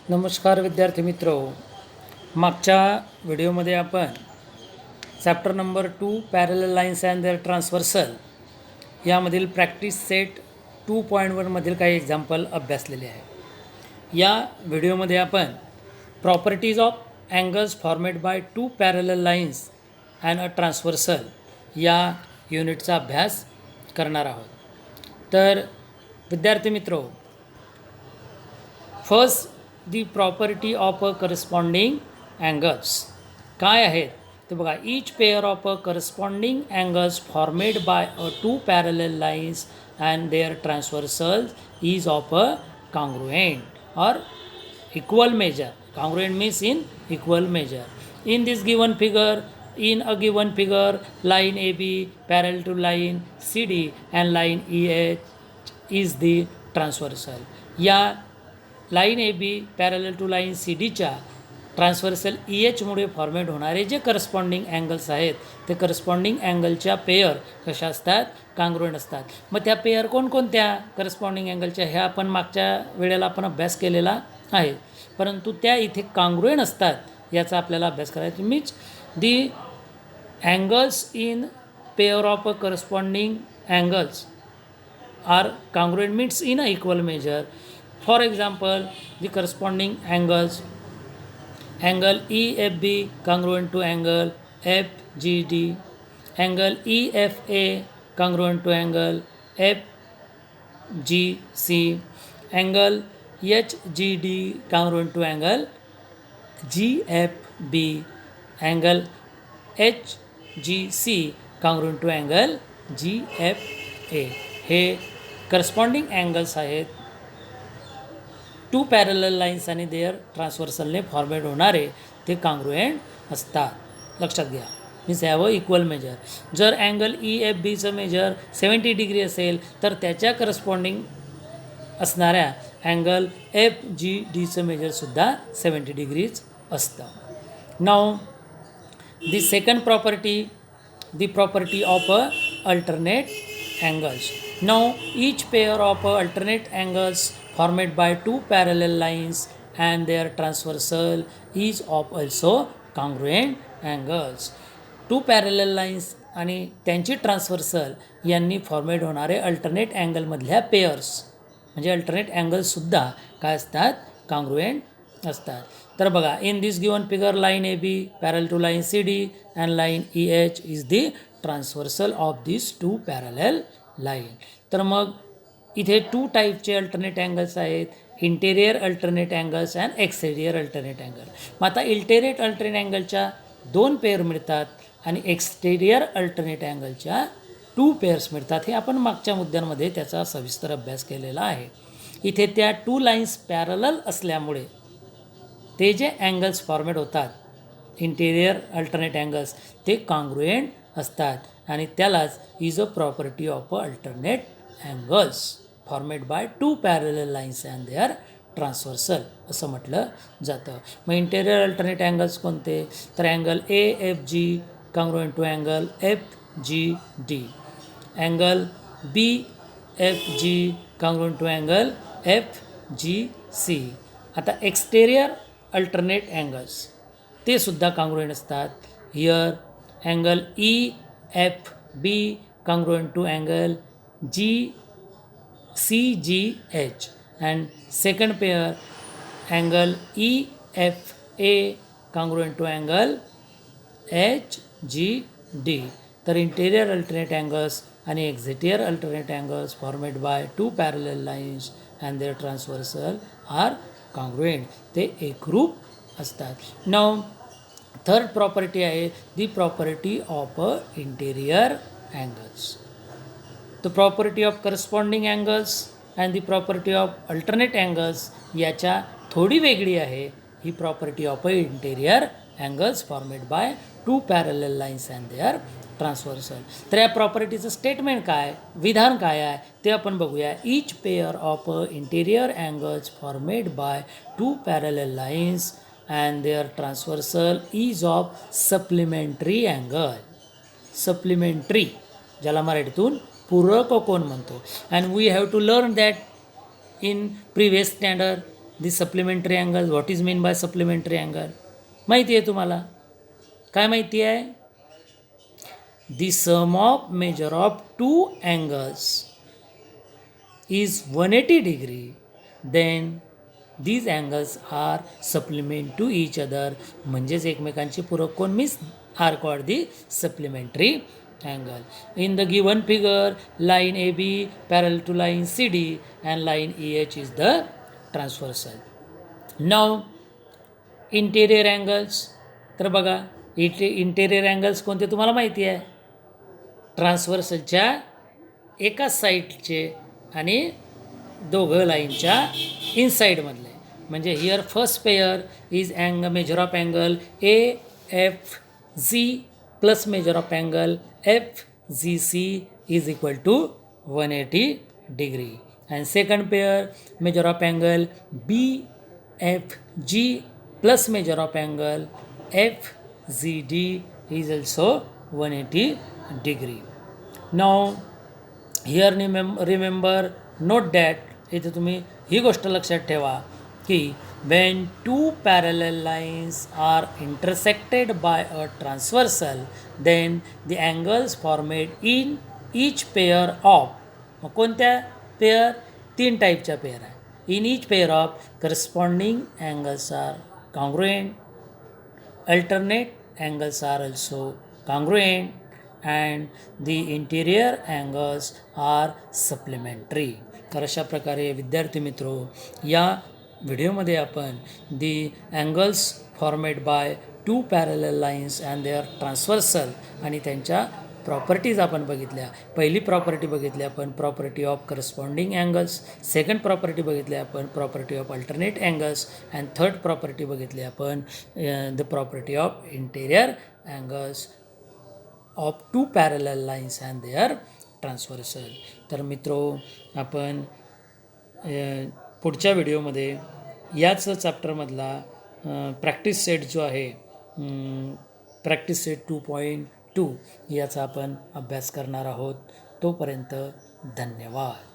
नमस्कार विद्यार्थी मित्रो. मागच्या व्हिडिओमध्ये आपण chapter number 2 parallel lines and their transversal यामधील प्रॅक्टिस सेट 2.1 मधील काही एक्झाम्पल अभ्यासलेले आहे. या व्हिडिओमध्ये आपण properties of angles formed by 2 parallel lines and a transversal या युनिटचा अभ्यास करणार आहोत. तर विद्यार्थी मित्रो, first the property of a corresponding angles काय आहेत ते बघा. Each pair of a corresponding angles formed by a 2 parallel lines and their transversal is of a congruent और equal measure. Congruent means in equal measure. In this given figure, in a given figure, line AB parallel to line CD and line EH is the transversal. या line A B parallel to line C डीच्या transversal E एचमुळे formed होणारे जे corresponding angles आहेत ते corresponding अँगलच्या pair कशा असतात, काँग्रुएंट असतात. मग त्या पेयर कोणकोणत्या करस्पॉन्डिंग अँगलच्या ह्या आपण मागच्या वेळेला आपण अभ्यास केलेला आहे, परंतु त्या इथे काँग्रुएंट असतात याचा आपल्याला अभ्यास करायचा. Means the angles in pair of a corresponding angles are congruent means in a equal measure. For example, the corresponding angles, angle EFB congruent to angle FGD, angle EFA congruent to angle FGC, angle HGD congruent to angle GFB, angle HGC congruent to angle GFA. हे corresponding angles आहेत 2 parallel lines आणि their ट्रान्सव्हर्सलने format होणारे ते congruent असतात. लक्षात घ्या. Means have a equal measure. जर अँगल ई एफ बीचं मेजर 70 डिग्री असेल तर त्याच्या करस्पॉन्डिंग असणाऱ्या अँगल एफ जी डीचं मेजरसुद्धा 70 डिग्रीज असतं. Now the second property, the property of a alternate angles. Now each pair of alternate angles formed by 2 parallel lines and their transversal is of also congruent angles. 2 parallel lines आणि त्यांची transversal यांनी format होणारे alternate अँगलमधल्या pairs म्हणजे alternate अँगल्ससुद्धा काय असतात, congruent असतात. तर बघा, in this given figure line A B parallel to line C D and line E H is the transversal of this 2 parallel line. तर मग इथे 2 टाईपचे अल्टरनेट अँगल्स आहेत, interior alternate angles and exterior alternate angle. मग आता interior alternate अँगलच्या 2 pair मिळतात आणि exterior alternate अँगलच्या 2 pairs मिळतात. हे आपण मागच्या मुद्द्यांमध्ये त्याचा सविस्तर अभ्यास केलेला आहे. इथे त्या 2 लाईन्स पॅरलल असल्यामुळे ते जे अँगल्स फॉर्मेट होतात इंटेरियर अल्टरनेट अँगल्स ते कॉन्ग्रुएंट असतात आणि त्यालाच is a property of alternate angles formed by 2 parallel lines and their transversal असं म्हटलं जातं. मग इंटेरियर अल्टरनेट अँगल्स कोणते, तर angle A F G congruent to angle F G D, angle B F G congruent to angle F G C. आता exterior alternate angles ते सुद्धा congruent असतात. Here angle E F B congruent to angle G C G H and second pair angle E F A congruent to angle H G D. तर interior alternate angles आणि exterior alternate angles formed by 2 parallel lines and their transversal are congruent. ते एकरूप असतात. Now third property आहे the property of a interior angles. The property of corresponding angles and the property of alternate angles याच्या थोडी वेगळी आहे. ही property of a interior angles formed by 2 parallel lines and their transversal. तर या प्रॉपर्टीचं statement काय, विधान काय आहे ते आपण बघूया. Each pair of a interior angles formed by 2 parallel lines and their transversal is of supplementary angle. Supplementary ज्याला मराठीतून पूरक कोन म्हणतो. And we have to learn that in previous standard. The supplementary angle. What is mean by supplementary angle माहिती आहे तुम्हाला? काय माहिती आहे? The sum of measure of two angles is 180 degree, then these angles are supplement to each other. म्हणजेच एकमेकांची पूरक कोण means are called the supplementary angle. In the given figure line A B parallel to line C D and line E H is the transversal. Now interior angles. तर बघा interior angles कोणते तुम्हाला माहिती आहे? ट्रान्सव्हर्सलच्या एका साईडचे आणि दोघं लाईनच्या इनसाईडमधले. म्हणजे here first pair is measure of angle A F G plus measure of angle F G C is equal to 180 degree. And second pair measure of angle B F G plus measure of angle F G D is also 180 degree. Now here remember note that इथे तुम्ही ही गोष्ट लक्षात ठेवा की when two parallel lines are intersected by a transversal then the angles formed in each pair of. मग कोणत्या pair? 3 टाईपच्या पेअर आहे. In each pair of corresponding angles are congruent, alternate angles are also congruent and the interior angles are supplementary. तर अशा प्रकारे विद्यार्थी मित्रो या व्हिडिओमध्ये आपण the angles formed by two parallel lines and their transversal आणि त्यांच्या प्रॉपर्टीज आपण बघितल्या. पहिली प्रॉपर्टी बघितली आपण property of corresponding angles. Second property बघितली आपण property of alternate angles. And third property बघितली आपण the property of interior angles of two parallel lines and their transversal. तर मित्रो आपण पुढच्या व्हिडिओमध्ये याच चॅप्टरमधला प्रॅक्टिस सेट जो आहे प्रॅक्टिस सेट 2.2 याचा आपण अभ्यास करणार आहोत. तोपर्यंत धन्यवाद.